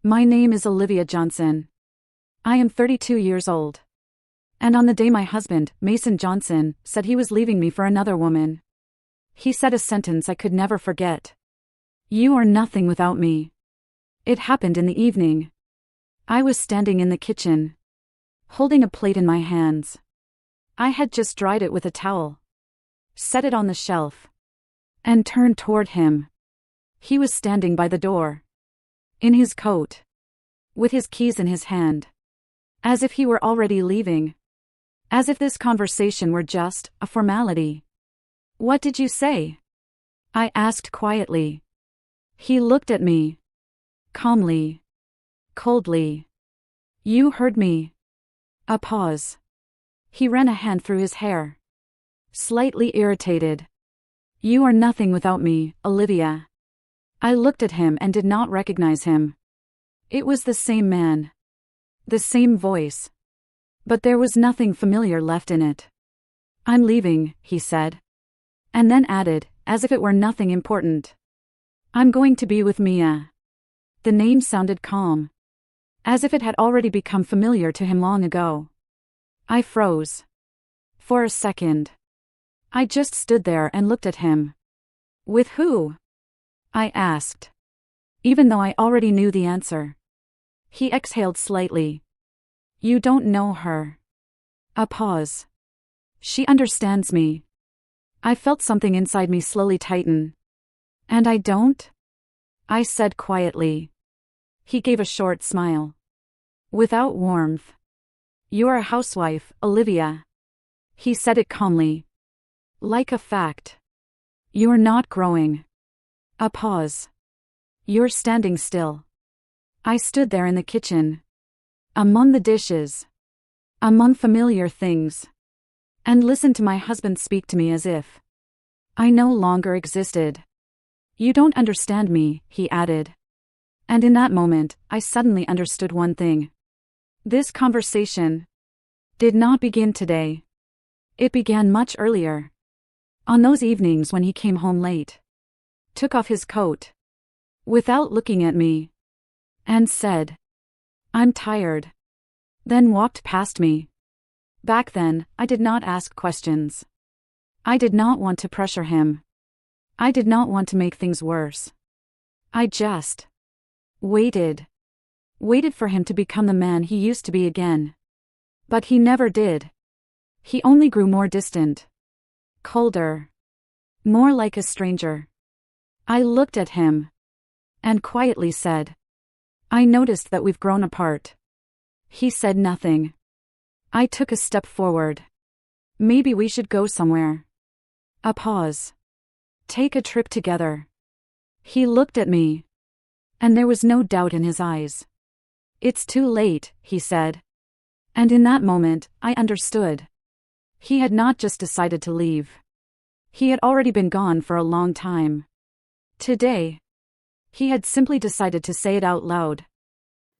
My name is Olivia Johnson. I am 32 years old. And on the day my husband, Mason Johnson, said he was leaving me for another woman, he said a sentence I could never forget. You are nothing without me. It happened in the evening. I was standing in the kitchen, holding a plate in my hands. I had just dried it with a towel, set it on the shelf, and turned toward him. He was standing by the door, in his coat, with his keys in his hand, as if he were already leaving, as if this conversation were just a formality. What did you say? I asked quietly. He looked at me, calmly, coldly. You heard me. A pause. He ran a hand through his hair, slightly irritated. You are nothing without me, Olivia. I looked at him and did not recognize him. It was the same man, the same voice, but there was nothing familiar left in it. I'm leaving, he said, and then added, as if it were nothing important. I'm going to be with Mia. The name sounded calm, as if it had already become familiar to him long ago. I froze. For a second. I just stood there and looked at him. With who? I asked, even though I already knew the answer. He exhaled slightly. You don't know her. A pause. She understands me. I felt something inside me slowly tighten. And I don't? I said quietly. He gave a short smile, without warmth. You're a housewife, Olivia. He said it calmly, like a fact. You're not growing. A pause. You're standing still. I stood there in the kitchen, among the dishes, among familiar things, and listened to my husband speak to me as if I no longer existed. You don't understand me, he added. And in that moment, I suddenly understood one thing. This conversation did not begin today. It began much earlier. On those evenings when he came home late, took off his coat, without looking at me, and said, I'm tired. Then walked past me. Back then, I did not ask questions. I did not want to pressure him. I did not want to make things worse. I just waited. Waited for him to become the man he used to be again. But he never did. He only grew more distant, colder, more like a stranger. I looked at him and quietly said, I noticed that we've grown apart. He said nothing. I took a step forward. Maybe we should go somewhere. A pause. Take a trip together. He looked at me, and there was no doubt in his eyes. It's too late, he said. And in that moment, I understood. He had not just decided to leave. He had already been gone for a long time. Today, he had simply decided to say it out loud.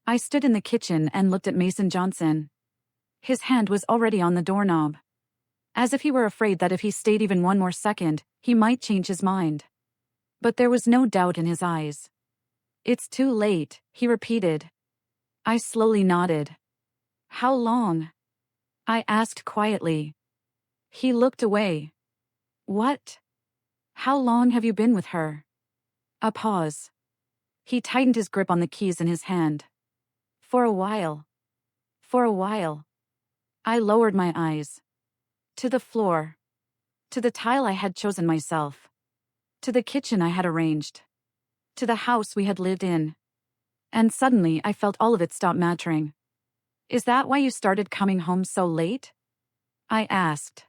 I stood in the kitchen and looked at Mason Johnson. His hand was already on the doorknob, as if he were afraid that if he stayed even one more second, he might change his mind. But there was no doubt in his eyes. It's too late, he repeated. I slowly nodded. How long? I asked quietly. He looked away. What? How long have you been with her? A pause. He tightened his grip on the keys in his hand. For a while. For a while. I lowered my eyes. To the floor. To the tile I had chosen myself. To the kitchen I had arranged. To the house we had lived in. And suddenly I felt all of it stop mattering. Is that why you started coming home so late? I asked.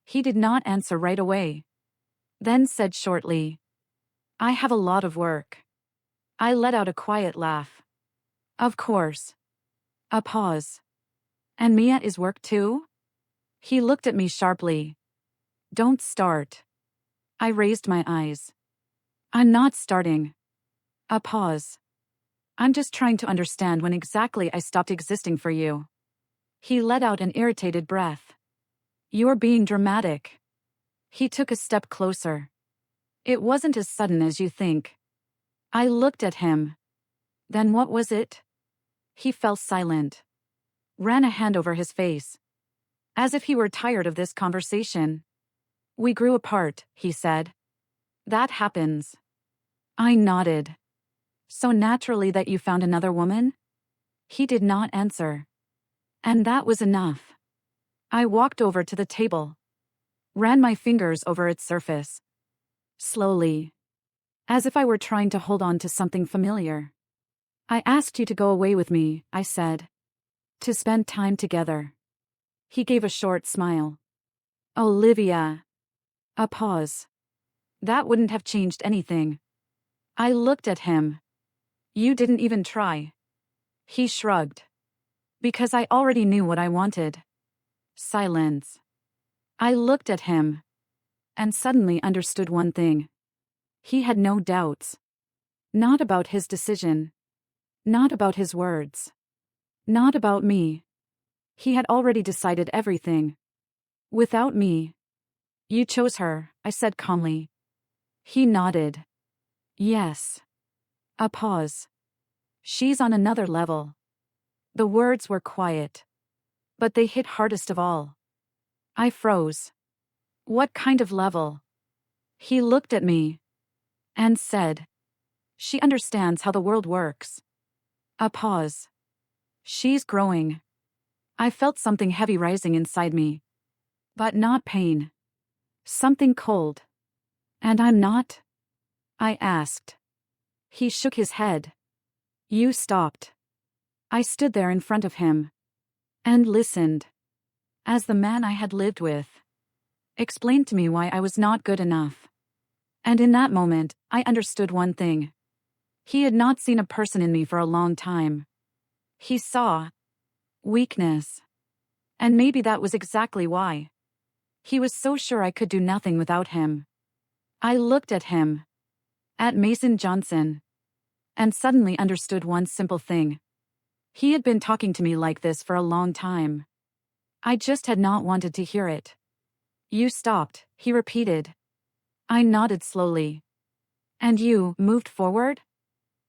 He did not answer right away. Then said shortly, I have a lot of work. I let out a quiet laugh. Of course. A pause. And Mia is work too? He looked at me sharply. Don't start. I raised my eyes. I'm not starting. A pause. I'm just trying to understand when exactly I stopped existing for you. He let out an irritated breath. You're being dramatic. He took a step closer. It wasn't as sudden as you think. I looked at him. Then what was it? He fell silent. Ran a hand over his face. As if he were tired of this conversation. We grew apart, he said. That happens. I nodded. So naturally that you found another woman? He did not answer. And that was enough. I walked over to the table. Ran my fingers over its surface. Slowly. As if I were trying to hold on to something familiar. I asked you to go away with me, I said. To spend time together. He gave a short smile. Olivia. A pause. That wouldn't have changed anything. I looked at him. You didn't even try. He shrugged. Because I already knew what I wanted. Silence. I looked at him. And suddenly understood one thing. He had no doubts. Not about his decision. Not about his words. Not about me. He had already decided everything. Without me. You chose her, I said calmly. He nodded. Yes. A pause. She's on another level. The words were quiet. But they hit hardest of all. I froze. What kind of level? He looked at me. And said. She understands how the world works. A pause. She's growing. I felt something heavy rising inside me. But not pain. Something cold. And I'm not? I asked. He shook his head. You stopped. I stood there in front of him. And listened. As the man I had lived with. Explained to me why I was not good enough. And in that moment, I understood one thing. He had not seen a person in me for a long time. He saw weakness. And maybe that was exactly why. He was so sure I could do nothing without him. I looked at him. At Mason Johnson. And suddenly understood one simple thing. He had been talking to me like this for a long time. I just had not wanted to hear it. You stopped, he repeated. I nodded slowly. And you moved forward?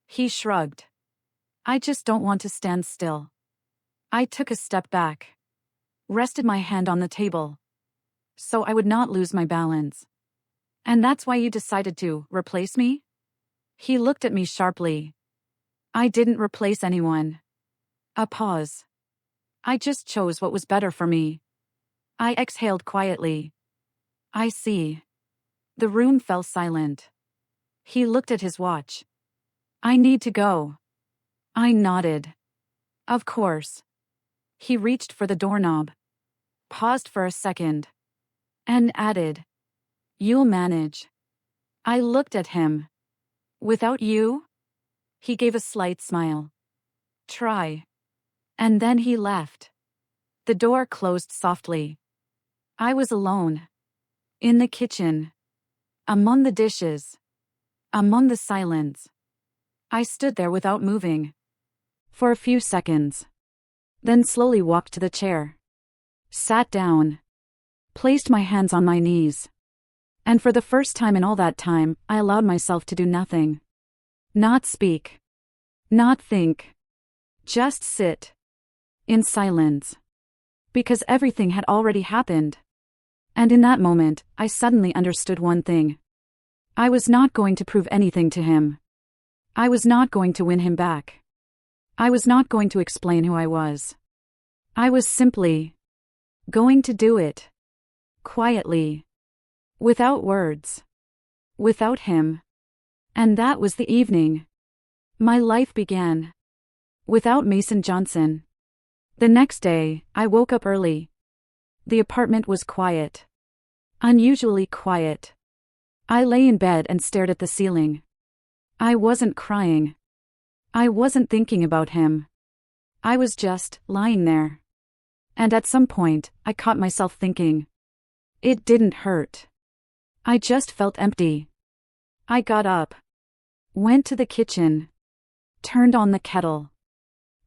He shrugged. I just don't want to stand still. I took a step back. Rested my hand on the table. So I would not lose my balance. And that's why you decided to replace me? He looked at me sharply. I didn't replace anyone. A pause. I just chose what was better for me. I exhaled quietly. I see. The room fell silent. He looked at his watch. I need to go. I nodded. Of course. He reached for the doorknob. Paused for a second. And added. You'll manage. I looked at him. Without you? He gave a slight smile. Try. And then he left. The door closed softly. I was alone. In the kitchen. Among the dishes. Among the silence. I stood there without moving. For a few seconds. Then slowly walked to the chair. Sat down. Placed my hands on my knees. And for the first time in all that time, I allowed myself to do nothing. Not speak. Not think. Just sit. In silence. Because everything had already happened. And in that moment, I suddenly understood one thing. I was not going to prove anything to him. I was not going to win him back. I was not going to explain who I was. I was simply going to do it. Quietly. Without words. Without him. And that was the evening. My life began. Without Mason Johnson. The next day, I woke up early. The apartment was quiet. Unusually quiet. I lay in bed and stared at the ceiling. I wasn't crying. I wasn't thinking about him. I was just lying there. And at some point, I caught myself thinking. It didn't hurt. I just felt empty. I got up. Went to the kitchen. Turned on the kettle.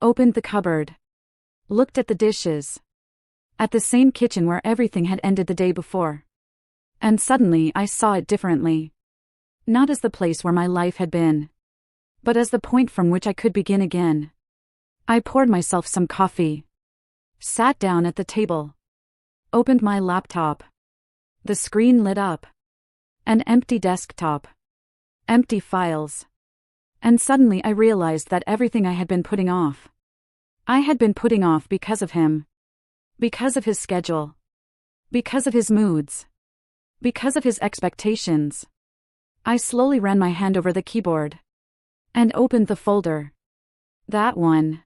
Opened the cupboard. Looked at the dishes. At the same kitchen where everything had ended the day before. And suddenly I saw it differently. Not as the place where my life had been. but as the point from which I could begin again. I poured myself some coffee, sat down at the table, opened my laptop. The screen lit up. An empty desktop. Empty files. And suddenly I realized that everything I had been putting off, I had been putting off because of him. Because of his schedule. Because of his moods. Because of his expectations. I slowly ran my hand over the keyboard and opened the folder. That one.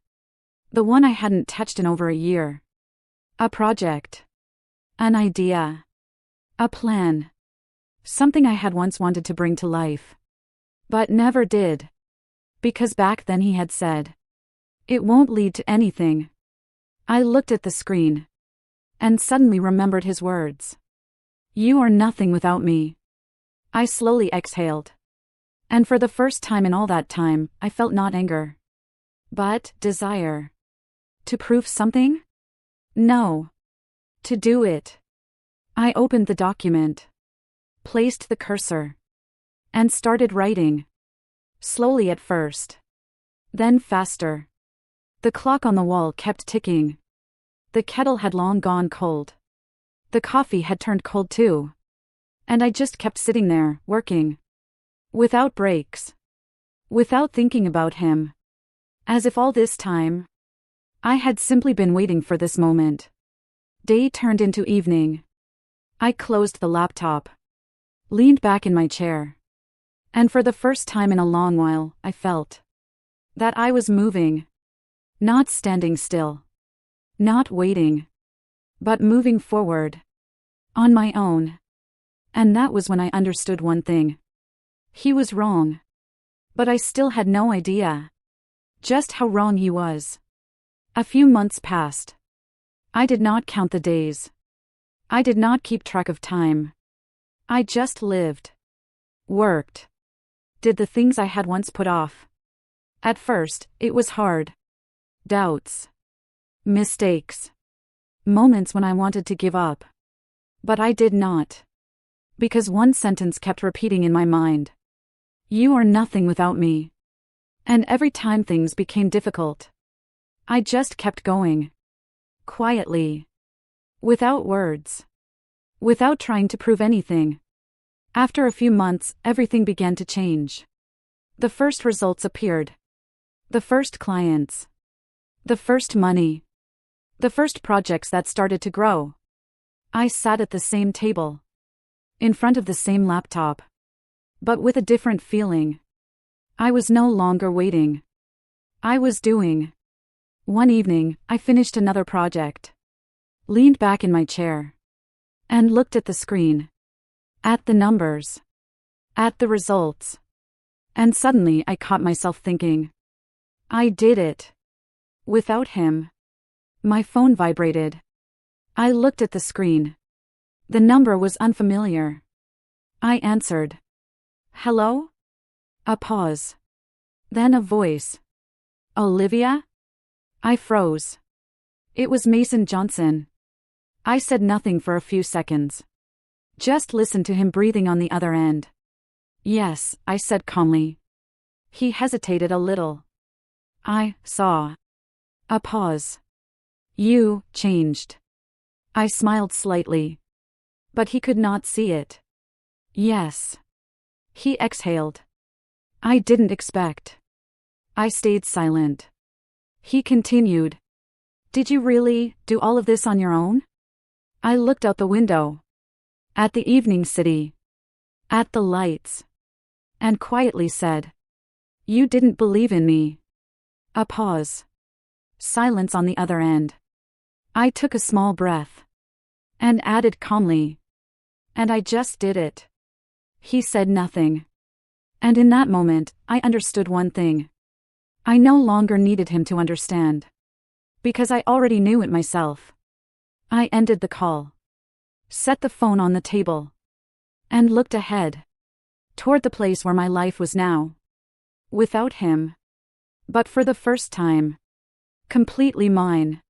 The one I hadn't touched in over a year. A project. An idea. A plan. Something I had once wanted to bring to life. But never did. Because back then he had said, "It won't lead to anything." I looked at the screen and suddenly remembered his words. "You are nothing without me." I slowly exhaled. And for the first time in all that time, I felt not anger, but desire. To prove something? No. To do it. I opened the document, placed the cursor, and started writing. Slowly at first. Then faster. The clock on the wall kept ticking. The kettle had long gone cold. The coffee had turned cold too. And I just kept sitting there, working. Without breaks. Without thinking about him. As if all this time, I had simply been waiting for this moment. Day turned into evening. I closed the laptop, leaned back in my chair, and for the first time in a long while, I felt that I was moving. Not standing still. Not waiting. But moving forward. On my own. And that was when I understood one thing. He was wrong. But I still had no idea just how wrong he was. A few months passed. I did not count the days. I did not keep track of time. I just lived. Worked. Did the things I had once put off. At first, it was hard. Doubts. Mistakes. Moments when I wanted to give up. But I did not. Because one sentence kept repeating in my mind. You are nothing without me. And every time things became difficult, I just kept going. Quietly. Without words. Without trying to prove anything. After a few months, everything began to change. The first results appeared. The first clients. The first money. The first projects that started to grow. I sat at the same table. In front of the same laptop. But with a different feeling. I was no longer waiting. I was doing. One evening, I finished another project. Leaned back in my chair. And looked at the screen. At the numbers. At the results. And suddenly I caught myself thinking. I did it. Without him. My phone vibrated. I looked at the screen. The number was unfamiliar. I answered. Hello? A pause. Then a voice. Olivia? I froze. It was Mason Johnson. I said nothing for a few seconds. Just listened to him breathing on the other end. Yes, I said calmly. He hesitated a little. I saw. A pause. You changed. I smiled slightly. But he could not see it. Yes. He exhaled. I didn't expect. I stayed silent. He continued. Did you really do all of this on your own? I looked out the window. At the evening city. At the lights. And quietly said. You didn't believe in me. A pause. Silence on the other end. I took a small breath. And added calmly. And I just did it. He said nothing. And in that moment, I understood one thing. I no longer needed him to understand. Because I already knew it myself. I ended the call. Set the phone on the table. And looked ahead. Toward the place where my life was now. Without him. But for the first time. Completely mine.